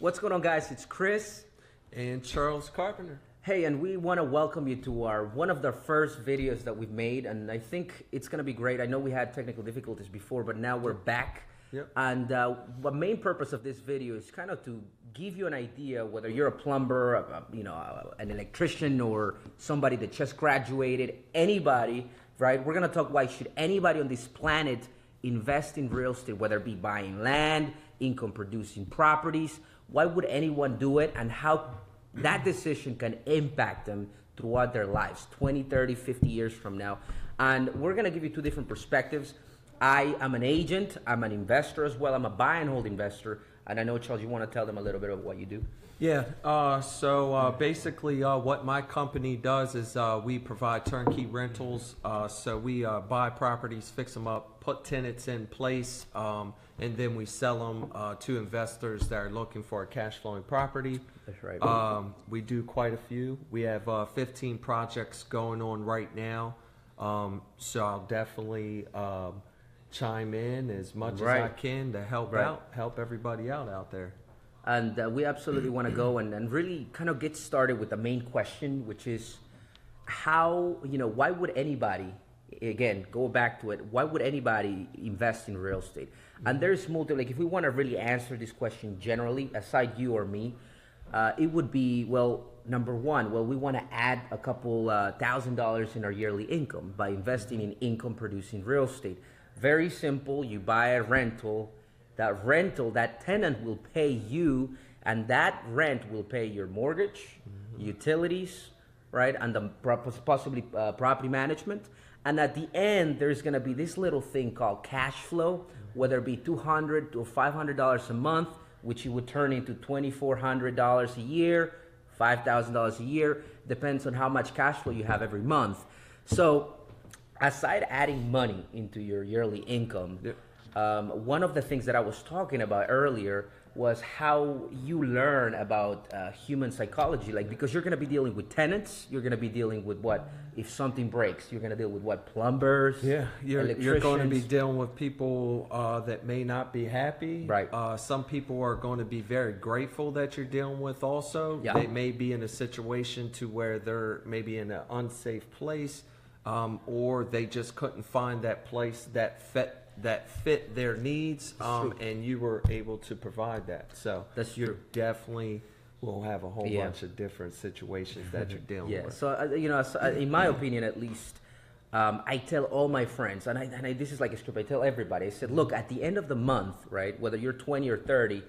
What's going on, guys? It's Chris and Charles Carpenter. Hey, and we want to welcome you to our one of the first videos that we've made, and I think it's going to be great. I know we had technical difficulties before, but now we're back. Yep. And the main purpose of this video is kind of to give you an idea whether you're a plumber, an electrician, or somebody that just graduated, anybody, right? We're going to talk why should anybody on this planet invest in real estate, whether it be buying land, income producing properties. Why would anyone do it, and how that decision can impact them throughout their lives, 20, 30, 50 years from now. And we're going to give you two different perspectives. I am an agent, I'm an investor as well, I'm a buy and hold investor, and I know, Charles, you want to tell them a little bit of what you do? Yeah, basically what my company does is we provide turnkey rentals. So we buy properties, fix them up, put tenants in place, and then we sell them to investors that are looking for a cash flowing property. That's right. We do quite a few. We have 15 projects going on right now. So I'll definitely chime in as much as I can to help everybody out there. And we absolutely want to go and really kind of get started with the main question, which is how, why would anybody, again, go back to it, why would anybody invest in real estate? And there's multiple, if we want to really answer this question generally, aside you or me, it would be, number one, we want to add a couple $1,000 in our yearly income by investing in income producing real estate. Very simple. You buy a rental, that tenant will pay you, and that rent will pay your mortgage, utilities, right, and the possibly property management. And at the end, there's going to be this little thing called cash flow, whether it be $200 to $500 a month, which you would turn into $2,400 a year, $5,000 a year, depends on how much cash flow you have every month. So aside adding money into your yearly income, one of the things that I was talking about earlier was how you learn about human psychology, because you're going to be dealing with tenants, you're going to be dealing with if something breaks, you're going to deal with plumbers, you're going to be dealing with people that may not be happy. Right. Some people are going to be very grateful that you're dealing with also. Yeah. They may be in a situation to where they're maybe in an unsafe place, or they just couldn't find that place that fit their needs, and you were able to provide that. So that's you definitely will have a whole bunch of different situations that you're dealing with. So in my opinion, at least, I tell all my friends, and this is like a script. I tell everybody. I said, look, at the end of the month, right? Whether you're 20 or 30,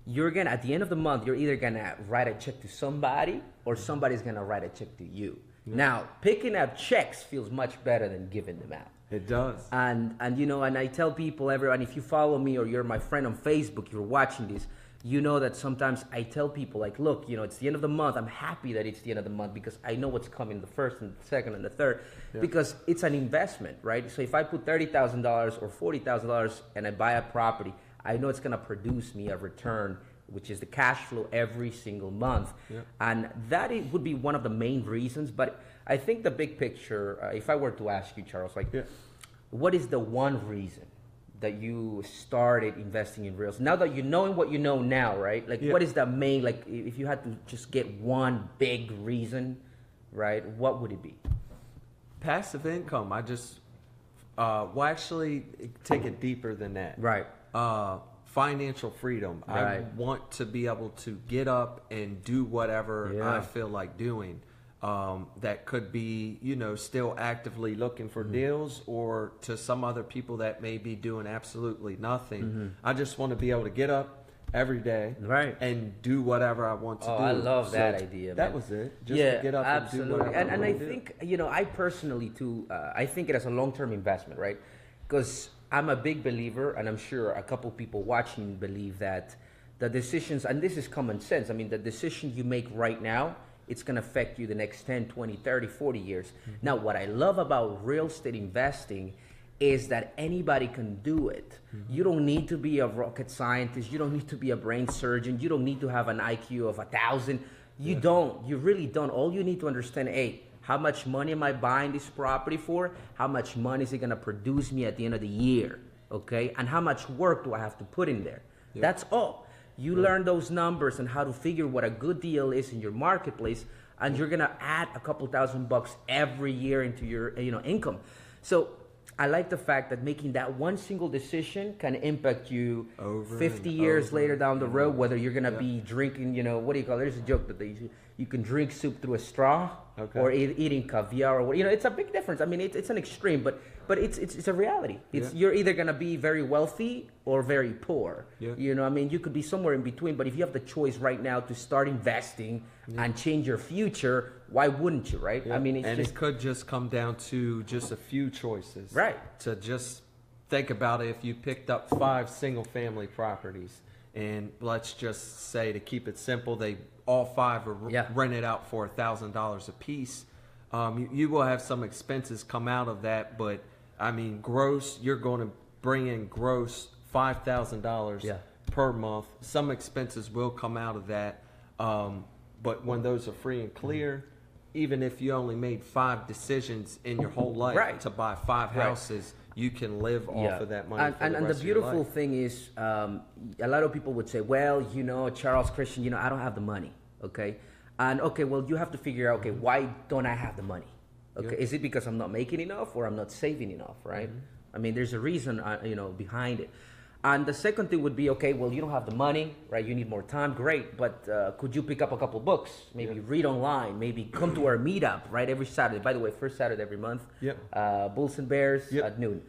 at the end of the month, you're either gonna write a check to somebody, or somebody's gonna write a check to you. Yeah. Now, picking up checks feels much better than giving them out. It does. And I tell people, everyone, if you follow me or you're my friend on Facebook, you're watching this, you know that sometimes I tell people, look, it's the end of the month. I'm happy that it's the end of the month because I know what's coming the first and the second and the third, because it's an investment, right? So if I put $30,000 or $40,000 and I buy a property, I know it's going to produce me a return, which is the cash flow every single month. And that would be one of the main reasons. But I think the big picture, if I were to ask you, Charles, what is the one reason that you started investing in real estate? Now that you know what you know now, right? What is the main, if you had to just get one big reason, right, what would it be? Passive income. I just, actually take it deeper than that. Right. Financial freedom. Right. I want to be able to get up and do whatever I feel like doing. That could be, still actively looking for deals, or to some other people that may be doing absolutely nothing. I just want to be able to get up every day, and do whatever I want to do. I love that idea. That was it. Just to get up absolutely. and do whatever and I think, I personally too, I think it as a long-term investment, right? Because I'm a big believer, and I'm sure a couple people watching believe that the decisions, and this is common sense, the decision you make right now, it's going to affect you the next 10, 20, 30, 40 years. Now, what I love about real estate investing is that anybody can do it. You don't need to be a rocket scientist. You don't need to be a brain surgeon. You don't need to have an IQ of 1,000. You don't. You really don't. All you need to understand, how much money am I buying this property for? How much money is it going to produce me at the end of the year? Okay? And how much work do I have to put in there? That's all. You learn those numbers and how to figure what a good deal is in your marketplace, and you're gonna add a couple $1,000 every year into your income. So I like the fact that making that one single decision can impact you over 50 years later down the road, whether you're gonna be drinking, what do you call it? There's a joke that you can drink soup through a straw, or eating caviar, or it's a big difference. I mean, it's an extreme, but it's a reality. You're either gonna be very wealthy or very poor. I mean, you could be somewhere in between. But if you have the choice right now to start investing and change your future, why wouldn't you, right? I mean, it could just come down to just a few choices, right? To just think about it. If you picked up 5 single-family properties, and let's just say, to keep it simple, all 5 are rented out for $1,000 a piece. You will have some expenses come out of that, but I mean, gross, you're going to bring in gross $5,000 per month. Some expenses will come out of that, but when those are free and clear, even if you only made 5 decisions in your whole life to buy 5 houses, you can live off of that money. And the beautiful thing is, a lot of people would say, well, Charles, Christian, I don't have the money. Okay. And well, you have to figure out, why don't I have the money? Okay. Is it because I'm not making enough, or I'm not saving enough? Right. I mean, there's a reason, behind it. And the second thing would be, well, you don't have the money, right? You need more time. Great. But could you pick up a couple books? Maybe read online. Maybe come to our meetup, right? Every Saturday. By the way, first Saturday every month. Bulls and Bears at noon.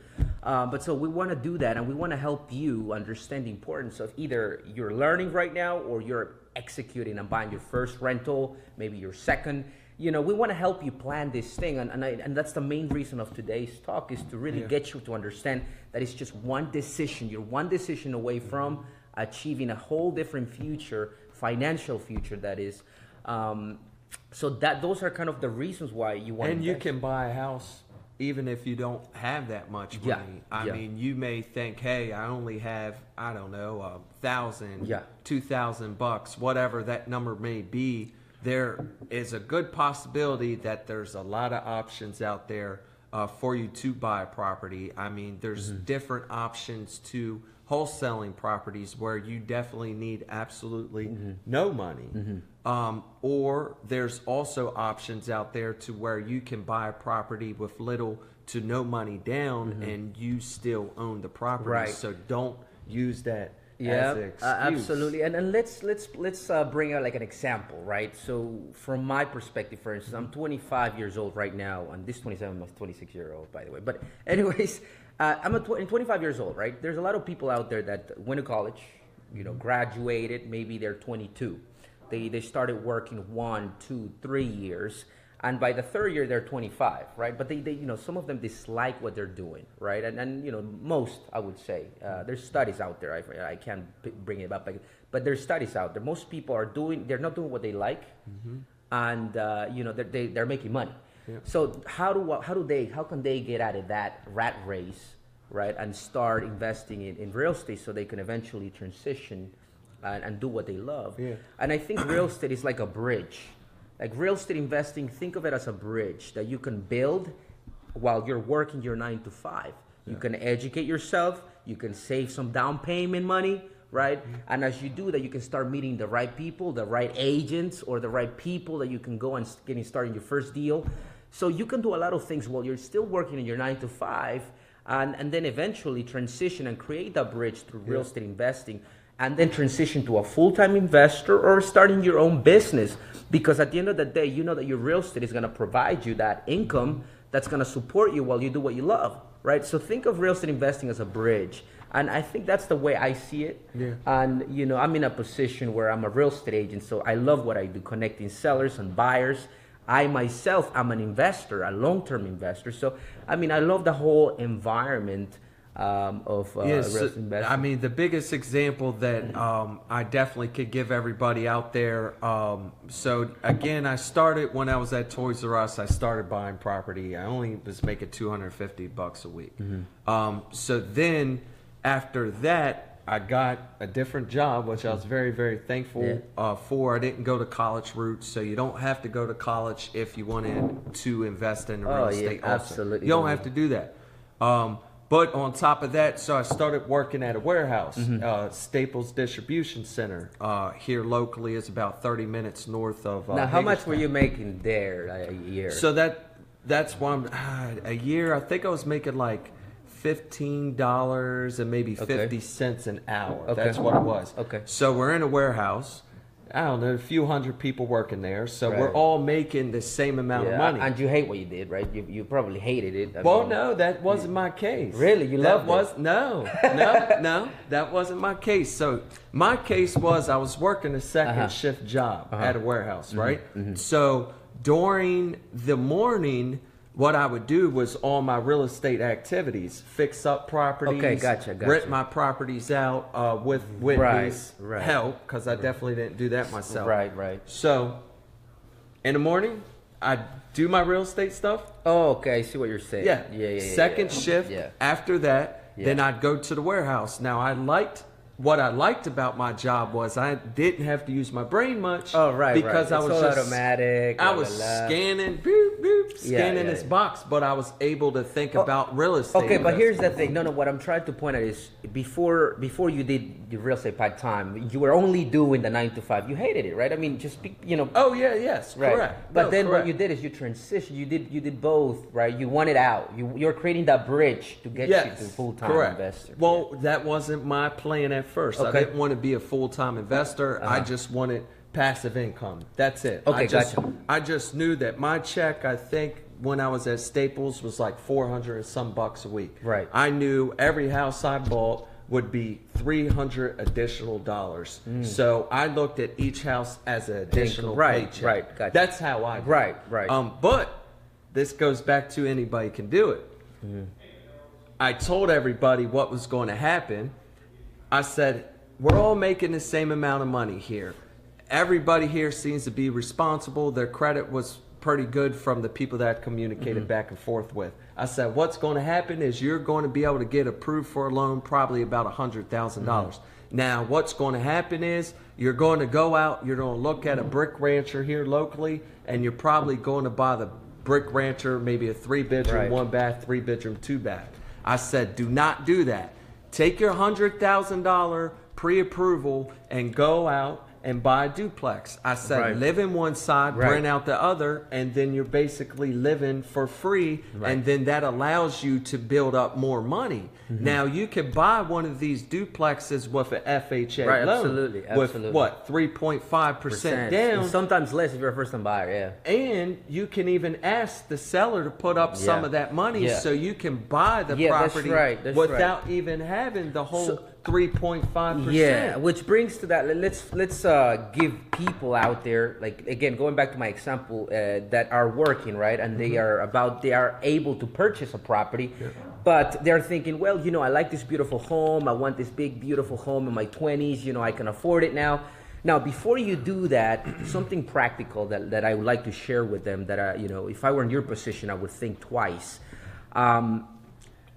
But so we want to do that, and we want to help you understand the importance of either you're learning right now, or you're executing and buying your first rental, maybe your second. We want to help you plan this thing, and that's the main reason of today's talk, is to really get you to understand that it's just one decision. You're one decision away from achieving a whole different future, financial future, that is. So those are kind of the reasons why you want. And you can buy a house even if you don't have that much money. I mean, you may think, hey, I only have, I don't know, $1,000, $2,000, whatever that number may be. There is a good possibility that there's a lot of options out there for you to buy a property. I mean, there's different options to wholesaling properties where you definitely need absolutely no money. Or there's also options out there to where you can buy a property with little to no money down and you still own the property. So don't use that as an excuse. Absolutely. And let's bring out like an example, right? So from my perspective, for instance, I'm 25 years old right now, and this 27 is 26-year-old, by the way. But anyways, I'm 25 years old, right? There's a lot of people out there that went to college, graduated, maybe they're 22. They started working 1, 2, 3 years, and by the third year they're 25, right? But they some of them dislike what they're doing, right? And most, I would say, there's studies out there. I can't bring it up, but there's studies out there. Most people they're not doing what they like, and they're making money. So how can they get out of that rat race, right, and start investing in real estate so they can eventually transition and do what they love? And I think real estate is like a bridge. Like real estate investing, think of it as a bridge that you can build while you're working your 9 to 5. You can educate yourself, you can save some down payment money, right? And as you do that, you can start meeting the right people, the right agents, or the right people that you can go and getting started your first deal. So you can do a lot of things while you're still working in your 9 to 5, and then eventually transition and create that bridge through real estate investing, and then transition to a full-time investor or starting your own business. Because at the end of the day, you know that your real estate is going to provide you that income that's going to support you while you do what you love, right? So think of real estate investing as a bridge. And I think that's the way I see it. And, I'm in a position where I'm a real estate agent, so I love what I do, connecting sellers and buyers. I myself am an investor, a long-term investor. So, I love the whole environment of real estate investing. The biggest example that I definitely could give everybody out there. So again, I started when I was at Toys R Us. I started buying property. I only was making $250 a week. So then after that, I got a different job, which I was very, very thankful for. I didn't go to college route, so you don't have to go to college if you wanted to invest in real estate. Also. Absolutely. You don't have to do that. But on top of that, so I started working at a warehouse, Staples Distribution Center. Here locally is about 30 minutes north of Now, how much Hagerstown. were you making there a year? So that's why a year, I think I was making like $15 and maybe 50 cents an hour. Okay. That's what it was. Okay. So we're in a warehouse. I don't know, a few hundred people working there. So we're all making the same amount of money. And you hate what you did, right? You probably hated it. I mean, No, that wasn't my case. Really? You loved it? No, that wasn't my case. So my case was I was working a second shift job at a warehouse, right? So during the morning, what I would do was all my real estate activities, fix up properties, gotcha. rent my properties out with Whitney's help, because I definitely didn't do that myself. Right. So in the morning, I do my real estate stuff. Oh, okay. I see what you're saying. Yeah. Second shift. Yeah. After that, then I'd go to the warehouse. Now, what I liked about my job was I didn't have to use my brain much. Oh, right. Because I it's was all just automatic. I was scanning, scanning this box, but I was able to think about real estate. Okay, but here's the thing. No, what I'm trying to point out is before you did the real estate part time, you were only doing the 9 to 5. You hated it, right? I mean, Oh yeah, yes, right. correct. But then what you did is you transitioned. You did both, right? You wanted out. You're creating that bridge to get you to full-time investor. Well, that wasn't my plan at first. Okay. I didn't want to be a full-time investor. I just wanted passive income. That's it. Okay, gotcha. I just knew that my check, I think, when I was at Staples was like $400 and some bucks a week. Right. I knew every house I bought would be $300 additional dollars. So I looked at each house as an additional paycheck. Right, gotcha. That's how I did. Right. But this goes back to anybody can do it. I told everybody what was going to happen. I said, we're all making the same amount of money here. Everybody here seems to be responsible. Their credit was pretty good from the people that I communicated back and forth with. I said, what's going to happen is you're going to be able to get approved for a loan, probably about $100,000. Now, what's going to happen is you're going to go out, you're going to look at a brick rancher here locally, and you're probably going to buy the brick rancher, maybe a 3-bedroom, 1-bath, 3-bedroom, 2-bath. I said, do not do that. Take your $100,000 pre-approval and go out and buy a duplex. I said, live in one side, rent out the other, and then you're basically living for free, and then that allows you to build up more money. Now, you can buy one of these duplexes with an FHA loan. Absolutely. With what, 3.5% down? And sometimes less if you're a first-time buyer, And you can even ask the seller to put up some of that money so you can buy the property without even having the whole 3.5%. Yeah, which brings to that. Let's give people out there, like, again, going back to my example, that are working, right, and they are able to purchase a property, but they're thinking, well, I like this beautiful home. I want this big beautiful home in my 20s. I can afford it now. Now, before you do that, something practical that I would like to share with them that if I were in your position, I would think twice.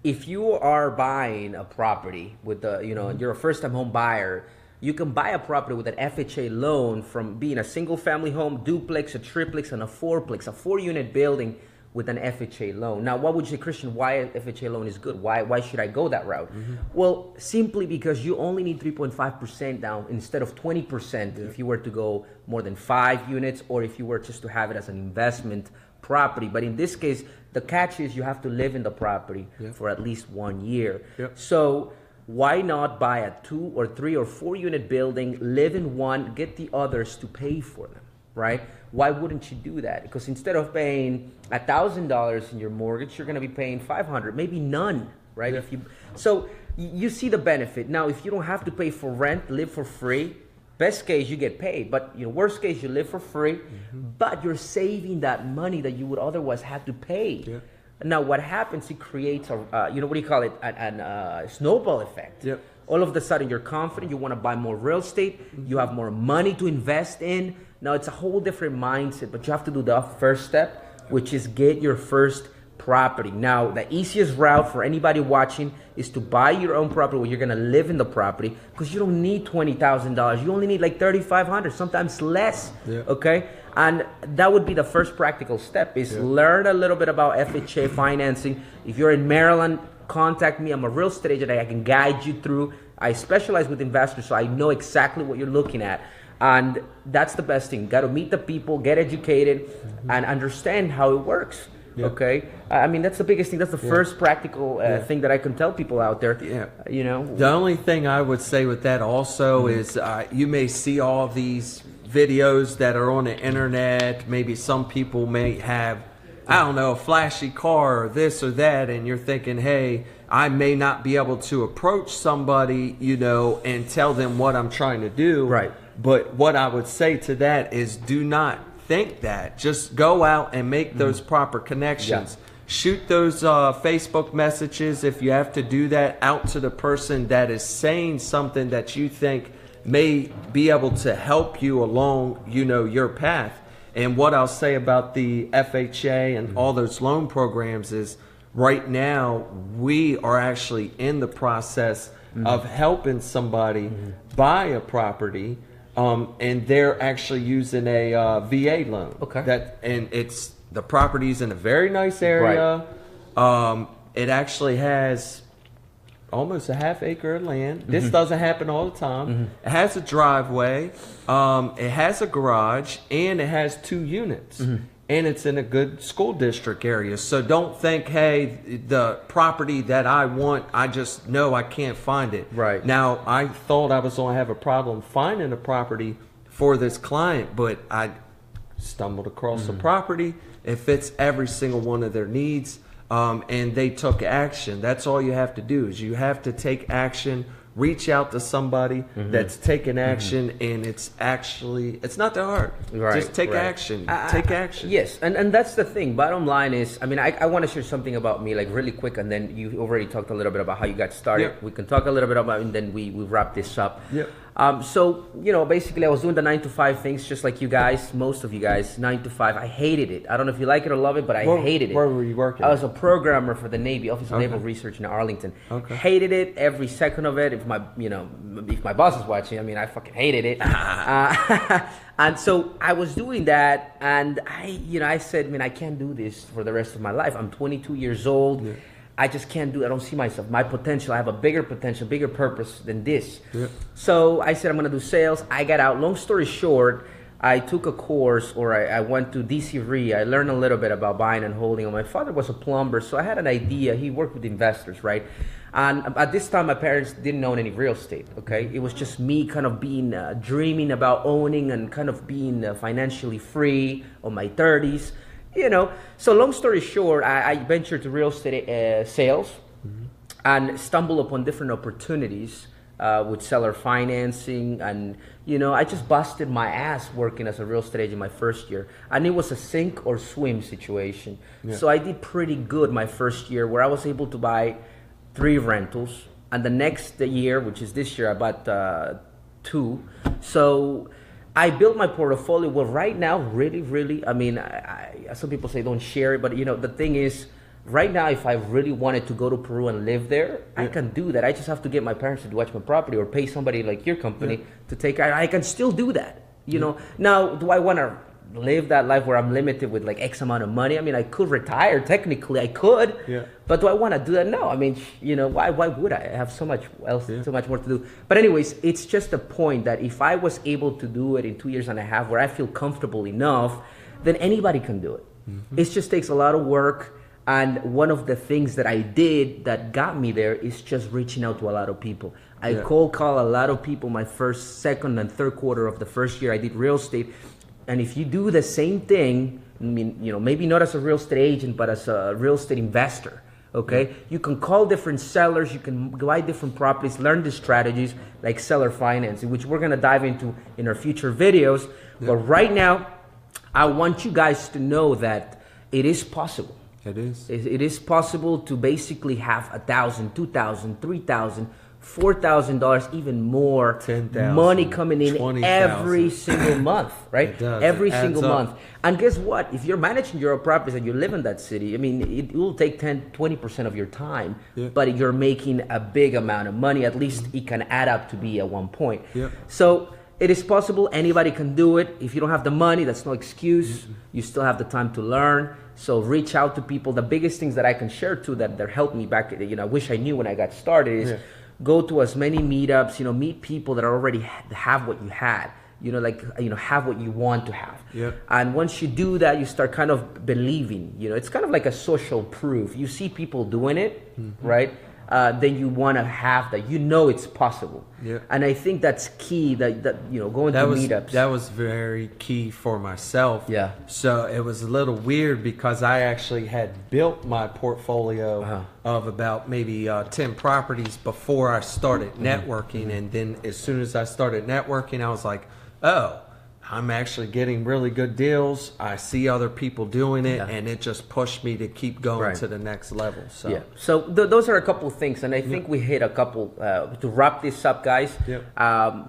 If you are buying a property with you're a first-time home buyer, you can buy a property with an FHA loan from being a single-family home, duplex, a triplex, and a fourplex, a 4-unit building with an FHA loan. Now, what would you say, Christian, why an FHA loan is good? Why should I go that route? Well, simply because you only need 3.5% down instead of 20% if you were to go more than 5 units, or if you were just to have it as an investment property. But in this case, the catch is you have to live in the property for at least 1 year. So why not buy a 2 or 3 or 4 unit building, live in one, get the others to pay for them, right? Why wouldn't you do that? Because instead of paying $1,000 in your mortgage, you're going to be paying $500, maybe none, right? So you see the benefit. Now, if you don't have to pay for rent, live for free, best case, you get paid, but worst case, you live for free, but you're saving that money that you would otherwise have to pay. Now, what happens, it creates a, what do you call it, a snowball effect. All of a sudden, you're confident, you want to buy more real estate, you have more money to invest in. Now, it's a whole different mindset, but you have to do the first step, which is get your first property. Now, the easiest route for anybody watching is to buy your own property where you're going to live in the property, because you don't need $20,000. You only need like $3,500, sometimes less, okay? And that would be the first practical step, is learn a little bit about FHA financing. If you're in Maryland, contact me. I'm a real estate agent. I can guide you through. I specialize with investors, so I know exactly what you're looking at. And that's the best thing. Got to meet the people, get educated, and understand how it works. Yep. Okay, I mean that's the biggest thing. That's the first practical thing that I can tell people out there. Yeah, you know. The only thing I would say with that also is you may see all these videos that are on the internet. Maybe some people may have, I don't know, a flashy car or this or that, and you're thinking, hey, I may not be able to approach somebody, you know, and tell them what I'm trying to do. Right. But what I would say to that is do not think that. Just go out and make those proper connections. Yeah. Shoot those Facebook messages, if you have to do that, out to the person that is saying something that you think may be able to help you along, you know, your path. And what I'll say about the FHA and all those loan programs is right now we are actually in the process of helping somebody buy a property. And they're actually using a VA loan. Okay. And it's the property's in a very nice area. Right. It actually has almost a half acre of land. This doesn't happen all the time. It has a driveway. It has a garage, and it has 2 units. And it's in a good school district area. So don't think, hey, the property that I want, I just know I can't find it. Right. Now, I thought I was going to have a problem finding a property for this client, but I stumbled across a property. It fits every single one of their needs, and they took action. That's all you have to do is you have to take action. Reach out to somebody that's taking action, and it's not that hard. Right, just take action. Take action. Yes, and that's the thing. Bottom line is, I mean, I want to share something about me, like really quick, and then you already talked a little bit about how you got started. Yep. We can talk a little bit about it, and then we wrap this up. Yep. So, you know, basically I was doing the 9-to-5 things just like you guys, most of you guys, 9-to-5. I hated it. I don't know if you like it or love it, but I hated it. Where were you working? I was a programmer for the Navy, Office of Naval Research in Arlington. Okay. Hated it, every second of it. If my boss is watching, I mean, I fucking hated it. And so I was doing that, and I said, man, I can't do this for the rest of my life. I'm 22 years old. Yeah. I just can't do it. I don't see myself, my potential. I have a bigger potential, bigger purpose than this. Yep. So I said, I'm going to do sales. I got out. Long story short, I took a course, or I went to DC Re. I learned a little bit about buying and holding. My father was a plumber, so I had an idea. He worked with investors, right? And at this time, my parents didn't own any real estate, okay? It was just me kind of being, dreaming about owning and kind of being financially free on my 30s. You know, so long story short, I ventured to real estate sales and stumbled upon different opportunities with seller financing. And, you know, I just busted my ass working as a real estate agent my first year. And it was a sink or swim situation. Yeah. So I did pretty good my first year, where I was able to buy 3 rentals. And the next year, which is this year, I bought 2. So I built my portfolio. Well, right now, really, I mean, some people say don't share it, but you know, the thing is, right now, if I really wanted to go to Peru and live there, I can do that. I just have to get my parents to watch my property, or pay somebody like your company to take. I can still do that. You know. Now, do I want to live that life where I'm limited with like X amount of money? I mean, I could retire. Technically, I could. Yeah. But do I want to do that? No. I mean, you know, why would I? I have so much else, so much more to do. But anyways, it's just a point that if I was able to do it in 2.5 years, where I feel comfortable enough, then anybody can do it. It just takes a lot of work. And one of the things that I did that got me there is just reaching out to a lot of people. I cold call a lot of people my first, second, and third quarter of the first year I did real estate. And if you do the same thing, I mean, you know, maybe not as a real estate agent, but as a real estate investor, okay? You can call different sellers, you can buy different properties, learn the strategies like seller financing, which we're gonna dive into in our future videos. But right now, I want you guys to know that it is possible. It is. It is possible to basically have $1,000, $2,000, $3,000, $4,000, even more money coming in every single month, right? It does. Every single month. And guess what? If you're managing your properties and you live in that city, I mean, it will take 10-20% of your time, but you're making a big amount of money. At least it can add up to be at one point. So it is possible. Anybody can do it. If you don't have the money, that's no excuse. You still have the time to learn. So reach out to people. The biggest things that I can share too that helped me back, I wish I knew when I got started is go to as many meetups, meet people that already have what you had. Have what you want to have. Yep. And once you do that, you start kind of believing, it's kind of like a social proof. You see people doing it, right? Then you want to have that, it's possible. Yeah. And I think that's key that going to meetups. That was very key for myself. Yeah. So it was a little weird because I actually had built my portfolio of about maybe 10 properties before I started networking. And then as soon as I started networking, I was like, oh, I'm actually getting really good deals. I see other people doing it, and it just pushed me to keep going to the next level. So, those are a couple of things, and I think we hit a couple to wrap this up, guys.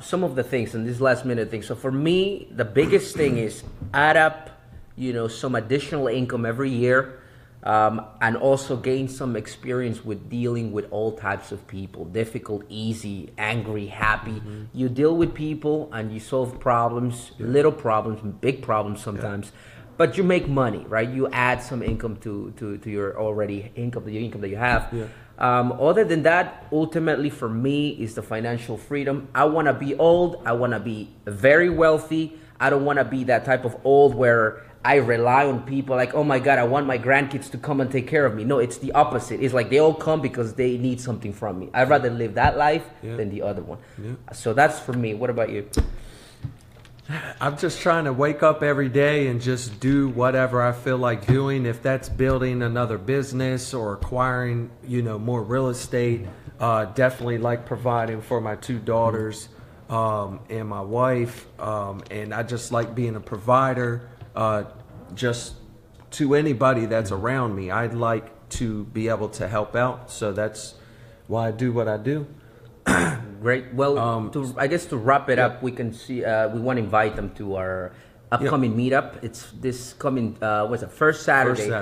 Some of the things, and this last minute thing. So for me, the biggest thing is add up, some additional income every year. And also gain some experience with dealing with all types of people, difficult, easy, angry, happy. You deal with people and you solve problems, little problems, big problems sometimes, but you make money, right? You add some income to your already income, the income that you have. Other than that, ultimately for me is the financial freedom. I want to be old. I want to be very wealthy. I don't want to be that type of old where I rely on people like, oh my God, I want my grandkids to come and take care of me. No, it's the opposite. It's like they all come because they need something from me. I'd rather live that life than the other one. So that's for me. What about you? I'm just trying to wake up every day and just do whatever I feel like doing. If that's building another business or acquiring, more real estate, definitely like providing for my 2 daughters and my wife. And I just like being a provider. Just to anybody that's around me, I'd like to be able to help out. So that's why I do what I do. Great. Well, I guess to wrap it up, we can see we want to invite them to our upcoming meetup. It's this coming first Saturday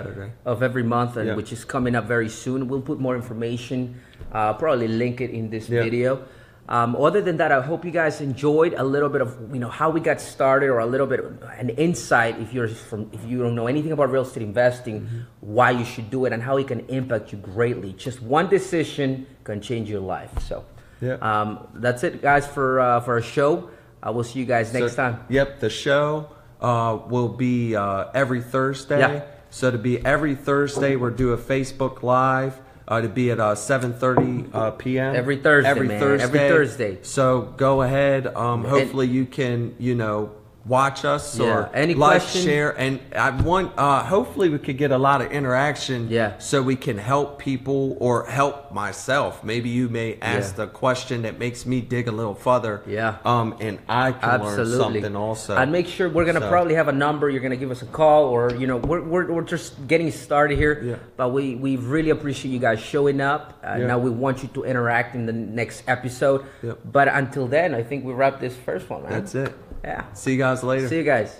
of every month, and which is coming up very soon. We'll put more information, probably link it in this video. Other than that, I hope you guys enjoyed a little bit of how we got started, or a little bit of an insight if you don't know anything about real estate investing, why you should do it and how it can impact you greatly. Just one decision can change your life. So that's it, guys, for our show. I will see you guys next time. Yep, the show will be every Thursday. So to be every Thursday, we'll do a Facebook Live. To be at 7:30 p.m. Every Thursday. Every Thursday. So go ahead. Hopefully you can, watch us or any like, questions? share, and I want. Hopefully we could get a lot of interaction. So we can help people or help myself. Maybe you may ask the question that makes me dig a little further. And I can learn something also. And make sure we're gonna probably have a number. You're gonna give us a call, or we're just getting started here. But we really appreciate you guys showing up. Now we want you to interact in the next episode. But until then, I think we wrap this first one, man. That's it. Yeah. See you guys later. See you guys.